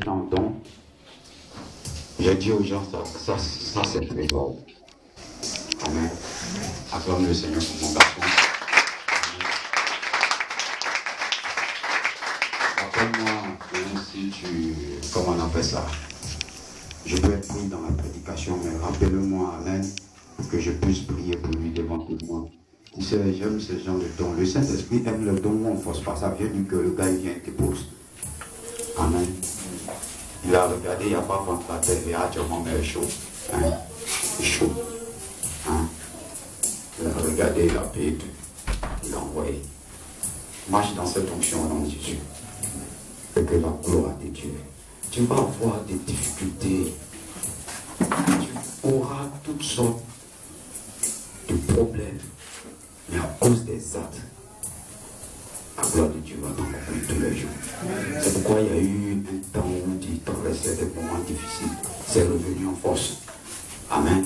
c'est un don. J'ai dit aux gens, ça c'est très bon. Amen. Acclame le Seigneur pour mon garçon. Rappelle-moi si comment on appelle ça? Je peux être pris dans la prédication, mais rappelle-moi, Amen, pour que je puisse prier pour lui devant tout le monde. Tu sais, j'aime ce genre de don. Le Saint-Esprit aime le don où on ne force pas. Ça vient du que le gars il vient et te pose. Amen. Il a regardé, il n'y a pas ventilateur, il a actuellement mais chaud. Hein? Chaud. Hein? Il a regardé, il a payé tout. Il a envoyé. Marche dans cette onction au nom de Jésus. Et que la gloire de Dieu. Tu vas avoir des difficultés. Tu auras toutes sortes de problèmes. Mais à cause des actes, la gloire de Dieu va t'accompagner tous les jours. C'est pourquoi il y a eu un temps où tu traversais des moments difficiles. C'est revenu en force. Amen.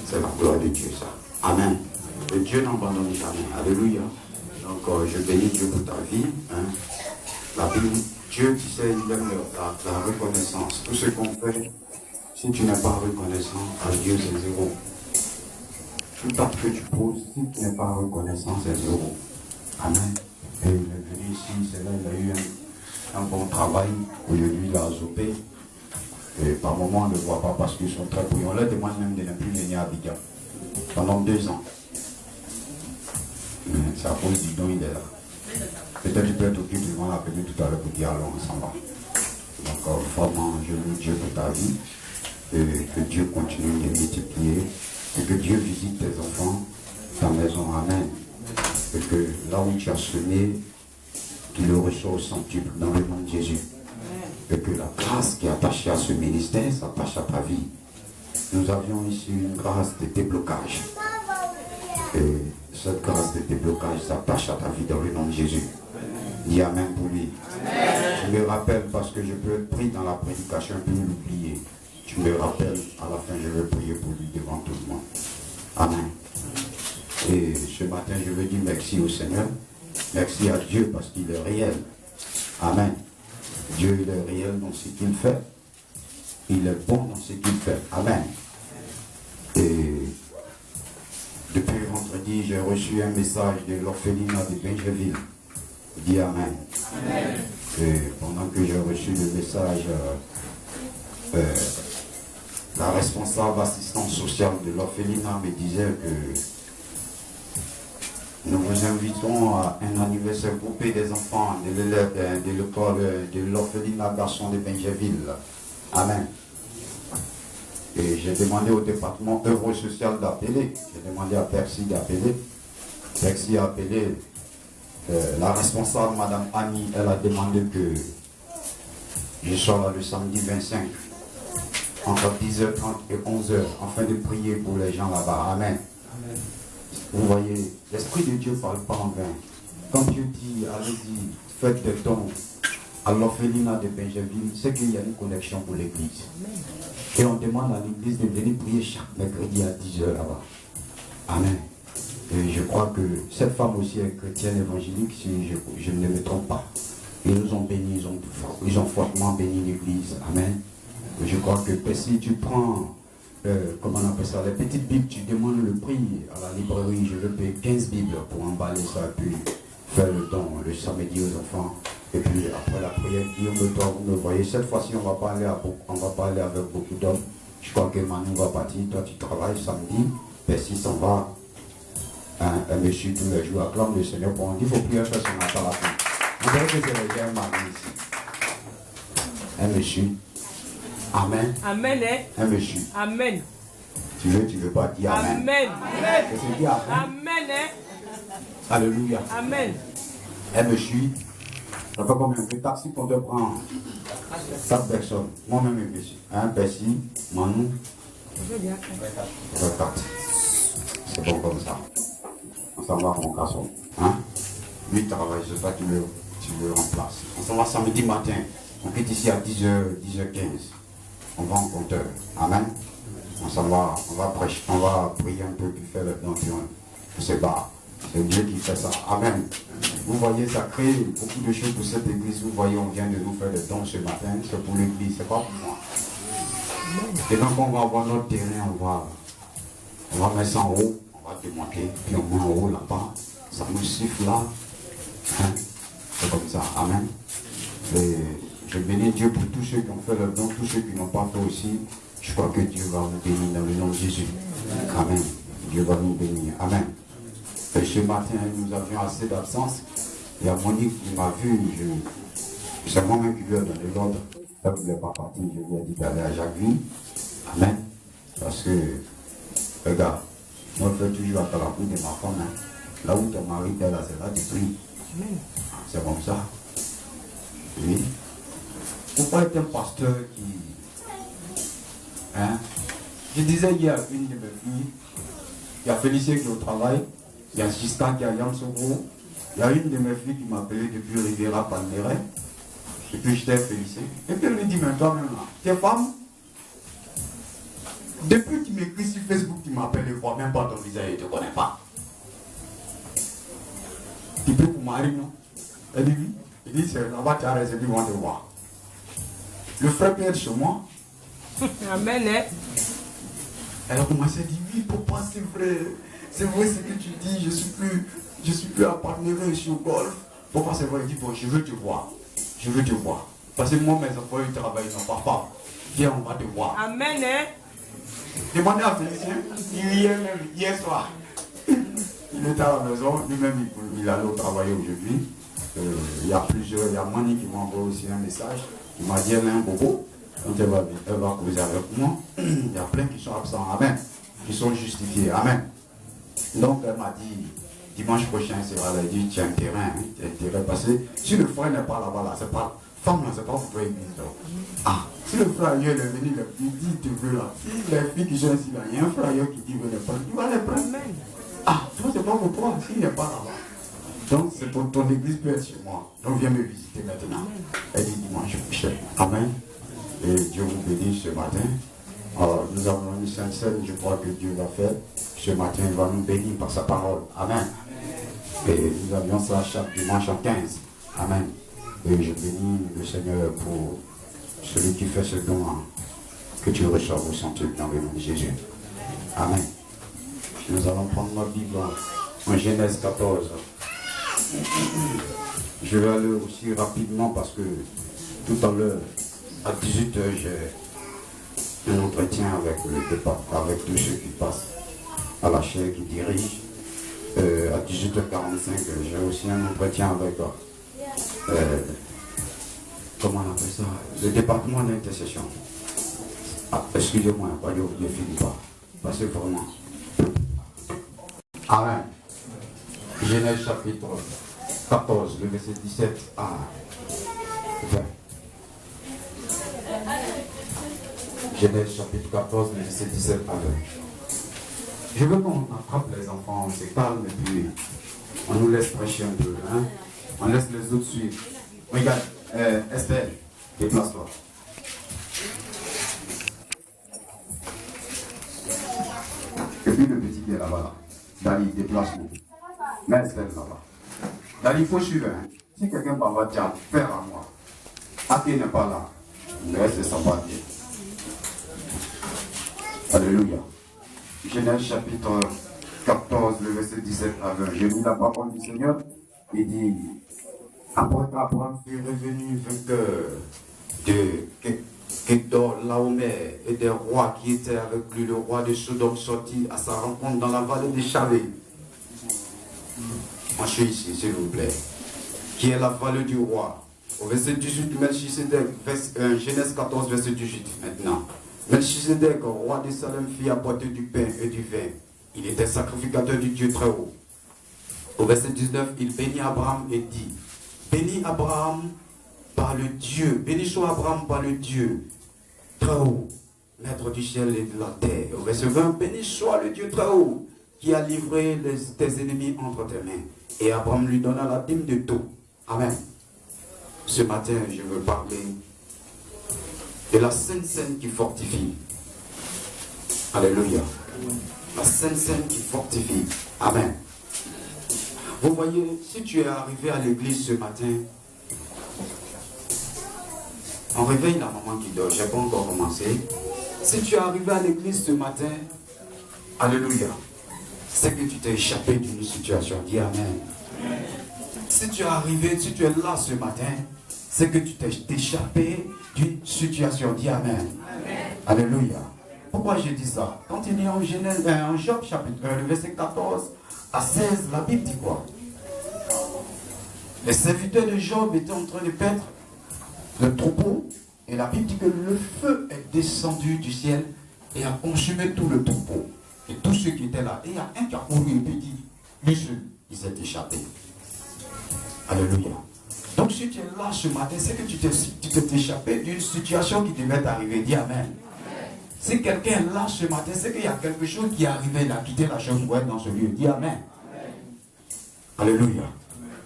C'est la gloire de Dieu, ça. Amen. Et Dieu n'abandonne jamais. Alléluia. Donc, je bénis Dieu pour ta vie. Hein. La Bible, Dieu, tu sais, il aime la reconnaissance. Tout ce qu'on fait, si tu n'es pas reconnaissant, à Dieu, c'est zéro. Tout acte que tu poses, si tu n'es pas reconnaissant, c'est zéro. Amen. Et il est venu ici, c'est là, il a eu un bon travail. Aujourd'hui, il a azopé. Et par moment, on ne le voit pas parce qu'ils sont très bruyants. On leur demande même de ne plus venir à Abidjan. Pendant 2 ans. Mais c'est à cause du don, il est là. Peut-être tu peux être occupé devant la venue tout à l'heure pour dire allons, on s'en va. Donc, vraiment, je loue Dieu pour ta vie. Et que Dieu continue de multiplier. Et que Dieu visite tes enfants, ta maison. Amen. Et que là où tu as semé, tu le reçois au centuple dans le nom de Jésus. Et que la grâce qui est attachée à ce ministère s'attache à ta vie. Nous avions ici une grâce de déblocage. Et cette grâce de déblocage s'attache à ta vie dans le nom de Jésus. Dis Amen pour lui. Amen. Je me rappelle parce que je peux être pris dans la prédication et puis l'oublier. Tu me rappelles, à la fin je vais prier pour lui devant tout le monde. Amen. Et ce matin je veux dire merci au Seigneur. Merci à Dieu parce qu'il est réel. Amen. Dieu il est réel dans ce qu'il fait. Il est bon dans ce qu'il fait. Amen. Et depuis vendredi, j'ai reçu un message de l'orphelinat de Benjeville. Dis Amen. Amen. Et pendant que j'ai reçu le message, la responsable assistante sociale de l'orphelinat me disait que nous vous invitons à un anniversaire groupé des enfants de l'élève de l'école de l'orphelinat garçon de Benjeville. Amen. Et j'ai demandé au département œuvre sociale d'appeler. J'ai demandé à Percy d'appeler. Percy a appelé. La responsable, Madame Annie, elle a demandé que je sois là le samedi 25, entre 10h30 et 11h, afin de prier pour les gens là-bas. Amen. Amen. Vous voyez, l'Esprit de Dieu ne parle pas en vain. Quand Dieu dit, allez-y, faites des dons à l'orphelinat de Benjeville, c'est qu'il y a une connexion pour l'église. Et on demande à l'église de venir prier chaque mercredi à 10h là-bas. Amen. Et je crois que cette femme aussi est chrétienne évangélique, si je ne me trompe pas. Ils nous ont bénis, ils ont fortement béni l'église. Amen. Et je crois que si tu prends, comment on appelle ça, les petites Bibles, tu demandes le prix à la librairie, je veux payer 15 Bibles pour emballer ça, et puis faire le don le samedi aux enfants. Et puis après la prière, Guillaume, toi, vous me voyez, cette fois-ci, on ne va pas aller avec beaucoup d'hommes. Je crois que Manu va partir, toi tu travailles samedi, Percy s'en va. Un monsieur tous les jours acclame le Seigneur pour on dit il faut prier faire son matin à la fin. Vous savez que c'est déjà un mari ici. Un monsieur. Amen. Amen. Un monsieur. Amen. Tu veux pas dire Amen. Amen. C'est dire Amen. Amen. Alléluia. Amen. Un monsieur. Ça fait combien de taxi qu'on te prend 4 personnes. Moi-même un monsieur. Un Percy, Manu. Je veux dire 4. C'est bon comme ça. On s'en va mon garçon. Hein? Lui travaille, je sais pas, tu le remplaces. On s'en va samedi matin. On quitte ici à 10h15. On va en compteur. Amen. On s'en va, on va prier un peu, puis faire le don, puis on se bat. C'est Dieu qui fait ça. Amen. Vous voyez, ça crée beaucoup de choses pour cette église. Vous voyez, on vient de nous faire des dons ce matin. C'est pour l'église, c'est pas pour moi. Et donc, on va avoir notre terrain, on va mettre ça en haut, on va démonter, puis on met en haut là-bas. Ça nous siffle là. Hein? C'est comme ça. Amen. Et je bénis Dieu pour tous ceux qui ont fait le don, tous ceux qui n'ont pas fait aussi. Je crois que Dieu va nous bénir dans le nom de Jésus. Amen. Dieu va nous bénir. Amen. Et ce matin, nous avions assez d'absence. Il y a Monique qui m'a vu. C'est moi-même qui lui ai donné l'ordre. Elle ne voulait pas partir. Je lui ai dit d'aller à Jacqueline. Amen. Parce que, regarde, moi je fais toujours à la cour de ma femme. Hein. Là où ton mari est là, c'est là tu pries. C'est comme ça. Oui. Pourquoi être un pasteur qui... Hein? Je disais hier à une de mes filles, il y a Félicien qui est au travail, il y a Gista qui est à Yansogro, il y a une de mes filles qui m'a appelé depuis Riviera Palmeret, et puis j'étais Félicien. Et puis elle me dit, mais toi-même là, tu es femme? Depuis que tu m'écris sur Facebook, tu m'appelles, je ne vois même pas ton visage, je ne te connais pas. Tu peux pour Marie, non? Elle dit oui. Il dit, c'est là-bas, tu as raison, ils vont te voir. Le frère Pierre chez moi. Amen. Elle a commencé à dire, oui, papa, c'est vrai ce que tu dis, je suis plus à partenaire, je suis au golf. Papa, c'est vrai, il dit, bon, je veux te voir. Je veux te voir. Parce que moi, mes enfants, ils travaillent, non, papa. Viens, on va te voir. Amen. Demandez à Félicien, il riait même hier soir. Il était à la maison, lui-même, il allait au travail aujourd'hui. Il y a plusieurs, il y a Mani qui m'a envoyé aussi un message. Il m'a dit, elle a un bobo. Quand elle va causer avec moi, il y a plein qui sont absents. Amen. Qui sont justifiés. Amen. Donc, elle m'a dit, dimanche prochain, c'est vrai, elle a dit, tu as un terrain, hein, tu as un terrain. Parce que si le frère n'est pas là-bas, là, c'est pas, femme, là, c'est pas pour toi, église. Ah, si le frère ailleurs est venu, il dit, tu veux là. Si les filles qui sont ici, là, il y a un frère ailleurs qui dit, veut les prendre, tu vas les prendre. Amen. Ah, toi, c'est pas pour toi, s'il n'est pas là-bas. Donc, c'est pour ton église peut être chez moi. Donc, viens me visiter maintenant. Elle dit dimanche prochain. Amen. Et Dieu vous bénisse ce matin. Alors, nous avons une sainte scène, je crois que Dieu va faire. Ce matin, il va nous bénir par sa parole. Amen. Et nous avions ça chaque dimanche en 15. Amen. Et je bénis le Seigneur pour celui qui fait ce don, hein, que tu reçoives au centuple dans le nom de Jésus. Amen. Nous allons prendre notre Bible en Genèse 14. Je vais aller aussi rapidement parce que tout à l'heure, à 18h, j'ai un entretien avec le départ, avec tous ceux qui passent à la chaire qui dirige. À 18h45, j'ai aussi un entretien avec, comment on appelle ça, le département d'intercession. Ah, excusez-moi, je ne finis pas, parce que vraiment. Amen. Genèse chapitre 14, le verset 17 à 20. Genèse chapitre 14, le verset 17 à 20. Je veux qu'on attrape les enfants, on se calme et puis on nous laisse prêcher un peu. Hein? On laisse les autres suivre. Regarde, Estelle, déplace-toi. Et puis le petit qui est là-bas. Dali, déplace-nous. Mais Estelle là-bas. Dali, il faut suivre. Hein? Si quelqu'un va dire, faire à moi. Athé n'est pas là. Laisse les sympas dire. Alléluia. Genèse chapitre 14, le verset 17 à 20. J'ai lu la parole du Seigneur. Il dit, après qu'Abraham fut revenu vainqueur de Kedor, Laomer et des rois qui étaient avec lui, le roi de Sodome sortit à sa rencontre dans la vallée de Chavé. Moi je suis ici, s'il vous plaît. Qui est la vallée du roi. Au verset 18, Melchisedec, Genèse 14, verset 18 maintenant. Melchisedec, roi de Salem, fit apporter du pain et du vin. Il était sacrificateur du Dieu très haut. Au verset 19, il bénit Abraham et dit, bénis Abraham par le Dieu, béni soit Abraham par le Dieu très haut, maître du ciel et de la terre. Au verset 20, béni soit le Dieu très haut, qui a livré tes ennemis entre tes mains. Et Abraham lui donna la dîme de tout. Amen. Ce matin, je veux parler de la Sainte Seine qui fortifie. Alléluia. La Sainte Seine qui fortifie. Amen. Vous voyez, si tu es arrivé à l'église ce matin, on réveille la maman qui dort, je n'ai pas encore commencé. Si tu es arrivé à l'église ce matin, alléluia, c'est que tu t'es échappé d'une situation. Dis Amen. Si tu es arrivé, si tu es là ce matin, c'est que tu t'es échappé d'une situation. Dis Amen. Alléluia. Pourquoi je dis ça? Quand il est en Genèse, en Job chapitre 1, le verset 14 à 16, la Bible dit quoi? Les serviteurs de Job étaient en train de paître le troupeau, et la Bible dit que le feu est descendu du ciel et a consumé tout le troupeau et tous ceux qui étaient là. Et il y a un qui a couru et puis dit, lui seul, il s'est échappé. Alléluia. Donc si tu es là ce matin, c'est que tu t'es échappé d'une situation qui devait t'arriver. Dis Amen. Si quelqu'un est là ce matin, c'est qu'il y a quelque chose qui est arrivé, il a quitté la chambre pour être dans ce lieu. Dis Amen. Alléluia.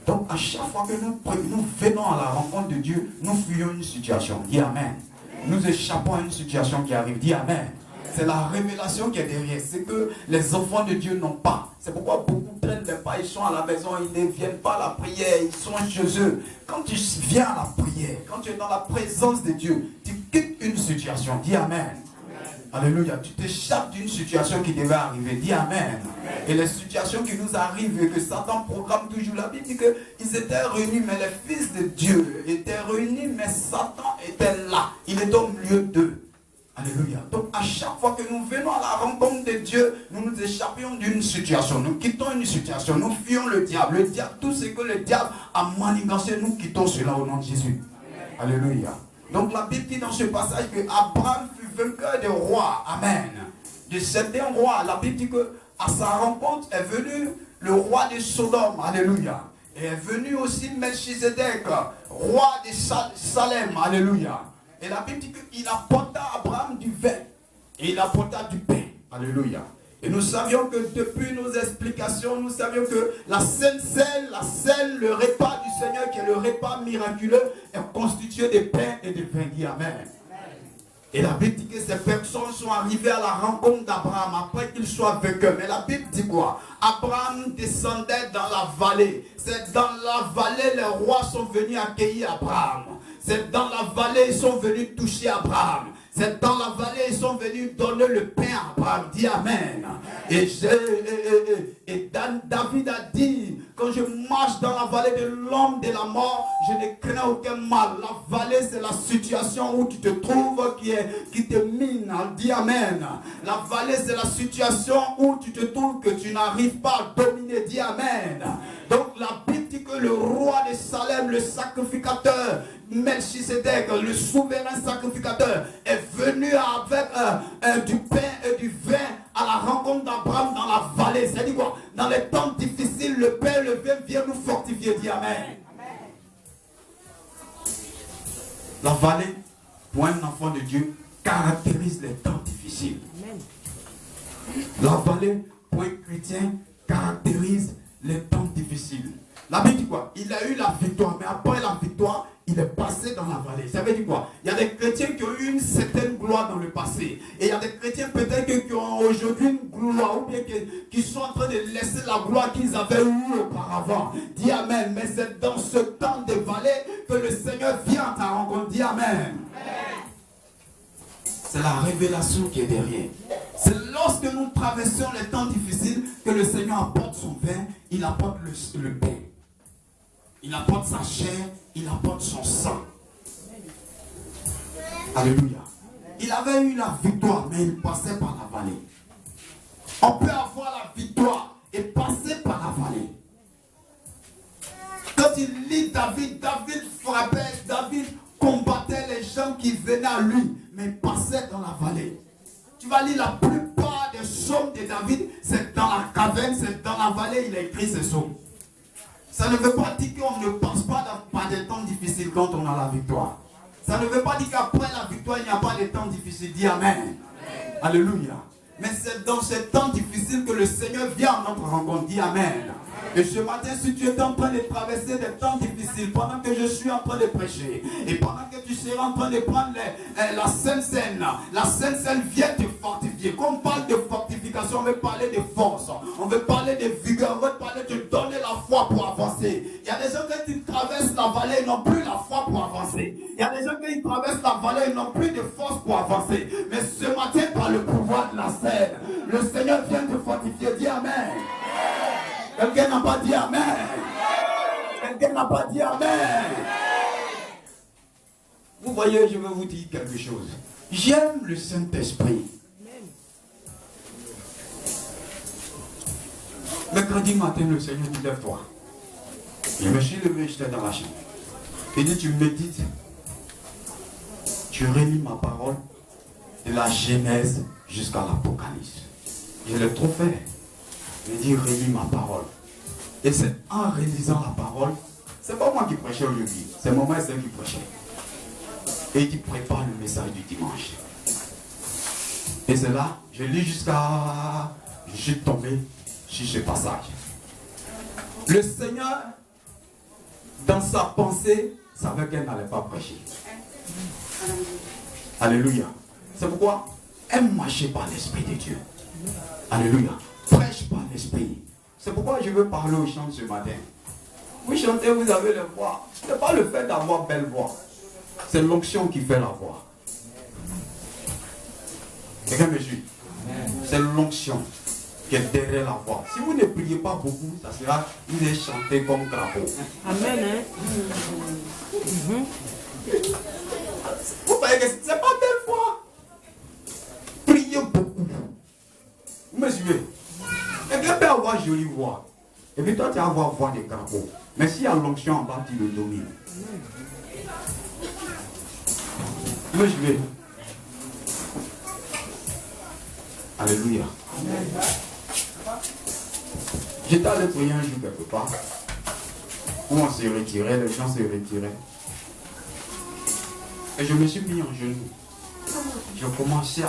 Donc à chaque fois que nous venons à la rencontre de Dieu, nous fuyons une situation. Dis Amen. Nous échappons à une situation qui arrive. Dis Amen. C'est la révélation qui est derrière. C'est que les enfants de Dieu n'ont pas. C'est pourquoi beaucoup traînent les pas. Ils sont à la maison, ils ne viennent pas à la prière. Ils sont chez eux. Quand tu viens à la prière, quand tu es dans la présence de Dieu, tu quittes une situation. Dis Amen. Alléluia. Tu t'échappes d'une situation qui devait arriver. Dis Amen. Et les situations qui nous arrivent et que Satan programme toujours, la Bible dit qu'ils étaient réunis, mais les fils de Dieu étaient réunis, mais Satan était là. Il est au milieu d'eux. Alléluia. Donc à chaque fois que nous venons à la rencontre de Dieu, nous nous échappons d'une situation. Nous quittons une situation. Nous fuyons le diable. Le diable, tout ce que le diable a manigancé, nous quittons cela au nom de Jésus. Alléluia. Donc la Bible dit dans ce passage que Abraham fut vainqueur des rois. Amen. De certains rois. La Bible dit que à sa rencontre est venu le roi de Sodome. Alléluia. Et est venu aussi Melchizedek, roi de Salem. Alléluia. Et la Bible dit qu'il apporta à Abraham du vin. Et il apporta du pain. Alléluia. Et nous savions que depuis nos explications, nous savions que la Sainte Seine, le repas du Seigneur, qui est le repas miraculeux, est constitué de pain et de vin. Dis Amen. Et la Bible dit que ces personnes sont arrivées à la rencontre d'Abraham après qu'il soit vainqueur. Mais la Bible dit quoi? Abraham descendait dans la vallée. C'est dans la vallée les rois sont venus accueillir Abraham. C'est dans la vallée ils sont venus toucher Abraham. C'est dans la vallée ils sont venus donner le pain à Abraham. Dis Amen. Et David a dit, quand je marche dans la vallée de l'ombre de la mort, je ne crains aucun mal. La vallée c'est la situation où tu te trouves qui te mine. Dis Amen. La vallée c'est la situation où tu te trouves que tu n'arrives pas à dominer. Dis Amen. Donc la Bible dit que le roi de Salem, le sacrificateur, Melchizedek, le souverain sacrificateur, est venu avec du pain et du vin à la rencontre d'Abraham dans la vallée. C'est-à-dire quoi? Dans les temps difficiles, le pain et le vin viennent nous fortifier. Dis Amen. La vallée, pour un enfant de Dieu, caractérise les temps difficiles. La vallée, pour un chrétien, caractérise les temps difficiles. La Bible dit quoi? Il a eu la victoire, mais après la victoire, il est passé dans la vallée. Ça veut dire quoi? Il y a des chrétiens qui ont eu une certaine gloire dans le passé. Et il y a des chrétiens peut-être qui ont aujourd'hui une gloire, ou bien qui sont en train de laisser la gloire qu'ils avaient eue auparavant. Dis Amen. Mais c'est dans ce temps de vallée que le Seigneur vient à ta rencontre. Dis Amen. C'est la révélation qui est derrière. C'est lorsque nous traversons les temps difficiles que le Seigneur apporte son vin, il apporte le pain. Il apporte sa chair, il apporte son sang. Alléluia. Il avait eu la victoire, mais il passait par la vallée. On peut avoir la victoire et passer par la vallée. Quand il lit David frappait, David combattait les gens qui venaient à lui, mais il passait dans la vallée. Tu vas lire la plupart des psaumes de David, c'est dans la caverne, c'est dans la vallée, il a écrit ces psaumes. Ça ne veut pas dire qu'on ne passe pas par des temps difficiles quand on a la victoire. Ça ne veut pas dire qu'après la victoire, il n'y a pas de temps difficiles. Dis Amen. Alléluia. Mais c'est dans ces temps difficiles que le Seigneur vient à notre rencontre. Dis Amen. Et ce matin, si tu es en train de traverser des temps difficiles, pendant que je suis en train de prêcher, et pendant que tu seras en train de prendre la Sainte Seine vient te fortifier. Quand on parle de fortification, on veut parler de force, on veut parler de vigueur, on veut parler de te donner la foi ils n'ont plus la foi pour avancer. Il y a des gens qui traversent la vallée, ils n'ont plus de force pour avancer. Mais ce matin, par le pouvoir de la scène, le Seigneur vient te fortifier. Dis Amen. Quelqu'un n'a pas dit Amen. Quelqu'un n'a pas dit Amen. Vous voyez, je vais vous dire quelque chose. J'aime le Saint-Esprit. Mercredi matin, le Seigneur dit lève-toi. Je me suis levé, j'étais dans la chambre. Il dit tu médites. Tu relis ma parole de la Genèse jusqu'à l'Apocalypse. Je l'ai trop fait. Il dit relis ma parole. Et c'est en réalisant la parole, c'est pas moi qui prêchais aujourd'hui, c'est mon maître qui prêchait. Et il prépare le message du dimanche. Et c'est là, je lis jusqu'à... Je suis tombé sur ce passage. Le Seigneur, dans sa pensée, savait qu'elle n'allait pas prêcher. Alléluia. C'est pourquoi elle marchait par l'Esprit de Dieu. Alléluia. Prêche par l'Esprit. C'est pourquoi je veux parler aux chants ce matin. Vous chantez, vous avez la voix. Ce n'est pas le fait d'avoir belle voix. C'est l'onction qui fait la voix. Quelqu'un me suit? C'est l'onction qui est derrière la voix. Si vous ne priez pas beaucoup, ça sera, vous allez chanter comme crapaud. Amen. Vous voyez que ce n'est pas belle voix. Priez beaucoup. Vous me suivez? Quelqu'un peut avoir jolie voix. Et puis toi, tu vas avoir voix de crapaud. Mais s'il y a l'onction en bas, tu le domines. Vous me suivez? Alléluia. J'étais allé prier un jour quelque part où on se retirait, les gens se retiraient. Et je me suis mis en genoux. Je commençais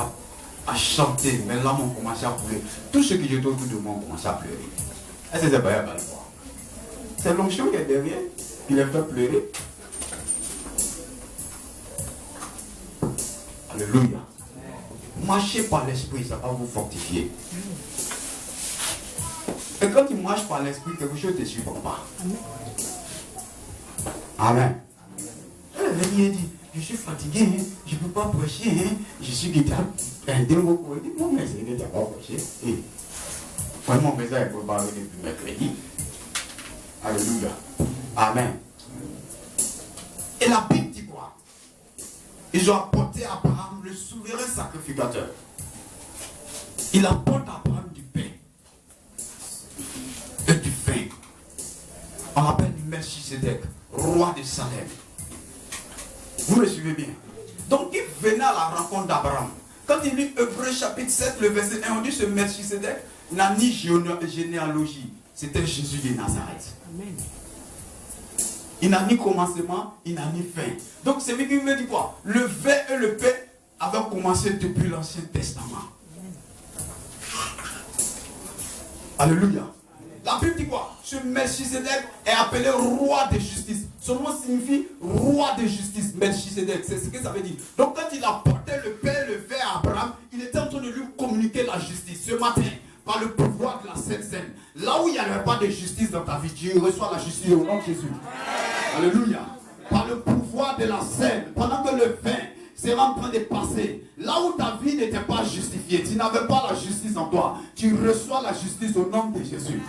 à chanter, mes larmes ont commencé à pleurer. Tout ce que j'étais autour de moi ont commencé à pleurer. Est-ce que c'est pas grave? C'est l'onction qui est derrière, qui les fait pleurer. Alléluia. Marchez par l'esprit, ça va vous fortifier. Et quand tu marches par l'esprit, quelque chose ne te surprend pas. Amen. Elle vient dit, je suis fatigué, hein, je ne peux pas prêcher, hein, je suis guitare. Elle dit, mon message n'est pas prêché. Moi, mon message est préparé depuis mercredi. Alléluia. Amen. Et la Bible dit quoi? Ils ont apporté à Abraham le souverain sacrificateur. Il apporte à Abraham du pain et du vin. On l'appelle Melchisedec, roi de Salem. Vous me suivez bien? Donc il venait à la rencontre d'Abraham. Quand il lit Hébreux chapitre 7, le verset 1, on dit ce Melchisedec n'a ni généalogie. C'était Jésus de Nazareth. Amen. Il n'a ni commencement, il n'a ni fin. Donc c'est lui qui veut dire quoi? Le vin et le pain avaient commencé depuis l'Ancien Testament. Alléluia. La Bible dit quoi? Ce Melchisedec est appelé roi de justice. Son nom signifie roi de justice. Melchisedec, c'est ce que ça veut dire. Donc quand il apportait le pain et le vin à Abraham, il était en train de lui communiquer la justice. Ce matin, par le pouvoir de la Sainte Seine, là où il n'y avait pas de justice dans ta vie, tu reçois la justice au nom de Jésus. Alléluia. Par le pouvoir de la scène, pendant que le vin sera en train de passer, là où ta vie n'était pas justifiée, tu n'avais pas la justice en toi, tu reçois la justice au nom de Jésus.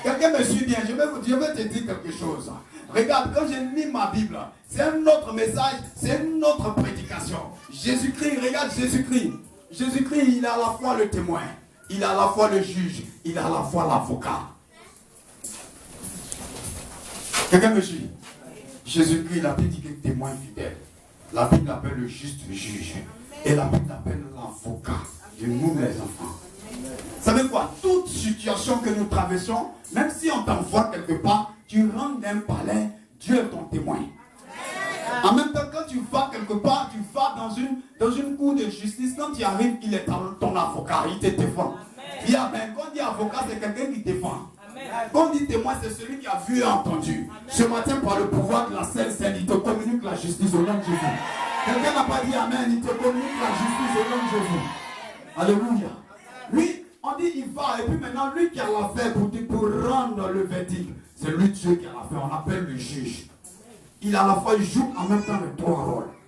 Quelqu'un me suit bien, je vais te dire quelque chose. Regarde, quand j'ai lu ma Bible, c'est un autre message, c'est une autre prédication. Jésus-Christ, regarde Jésus-Christ. Jésus-Christ, il est à la fois le témoin, il est à la fois le juge, il est à la fois l'avocat. Quelqu'un me suit? Jésus-Christ, la Bible dit que témoin fidèle. La Bible l'appelle le juste juge. Et la Bible l'appelle l'avocat de nous les enfants. Vous savez quoi? Toute situation que nous traversons, même si on t'envoie quelque part, tu rentres d'un palais, Dieu est ton témoin. En même temps, quand tu vas quelque part, tu vas dans une cour de justice, quand tu arrives, il est ton avocat, il te défend. Dis amen. Quand on dit avocat, c'est quelqu'un qui défend. Quand on dit témoin, c'est celui qui a vu et entendu. Ce matin, par le pouvoir de la Sainte Seine, il te communique la justice au nom de Jésus. Quelqu'un n'a pas dit amen, il te communique la justice au nom de Jésus. Alléluia. Lui, on dit il va, et puis maintenant, lui qui a l'affaire pour rendre le verdict, c'est lui Dieu qui a l'affaire, on appelle le juge. il à la fois joue en même temps les trois rôles.